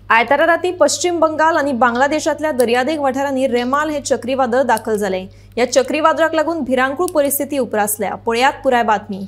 आयतारा राती पश्चिम बंगाल आणि बांगलादेशातल्या दर्यादेग वाठारांनी रेमाल हे चक्रीवादळ दाखल झाले। या चक्रीवादळाक लागून भिरांकूळ परिस्थिती उप्रासल्या। पळयात पुराय बातमी।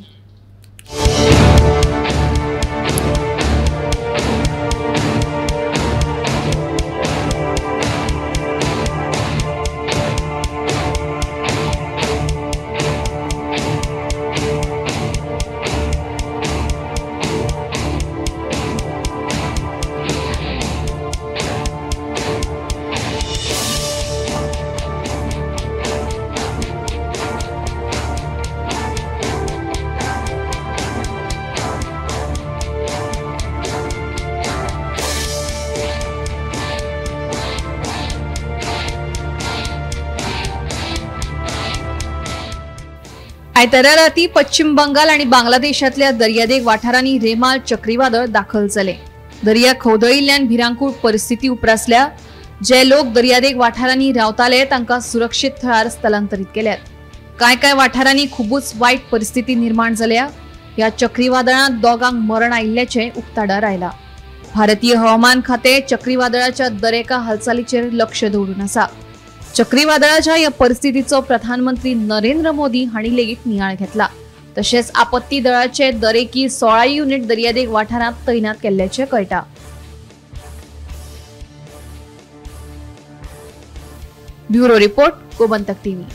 आयतारा राती पश्चिम बंगाल आणि बांगलादेशातल्या दर्यादेग वाठारांनी रेमाल चक्रीवादळ दाखल झाले। दर्या खवदळिल्ल्यान भिरांकूळ परिस्थिती उप्रासल्या। जे लोक दर्यादेग वाठारांनी रावताले तांकां सुरक्षीत थळार स्थलांतरीत केल्यात। काय वाठारांनी खूबच वाईट परिस्थिती निर्माण जाल्या। या चक्रीवादळात दोगांक मरण आयिल्ल्याचे उक्ताडार आयला। भारतीय हवामान खाते चक्रीवादळाच्या दरेका हालचालीचेर लक्ष दवरून आसा। चक्रीवादळाच्या या परिस्थितीचो प्रधानमंत्री नरेंद्र मोदी हांणी लेगीत नियाळ घेतला। तशेंच आपत्ती दळाचे दरेकी 16 युनिट दर्यादेग वाठारांत तैनात केल्ल्याचे कळटा। Bureau report, Gomantak TV.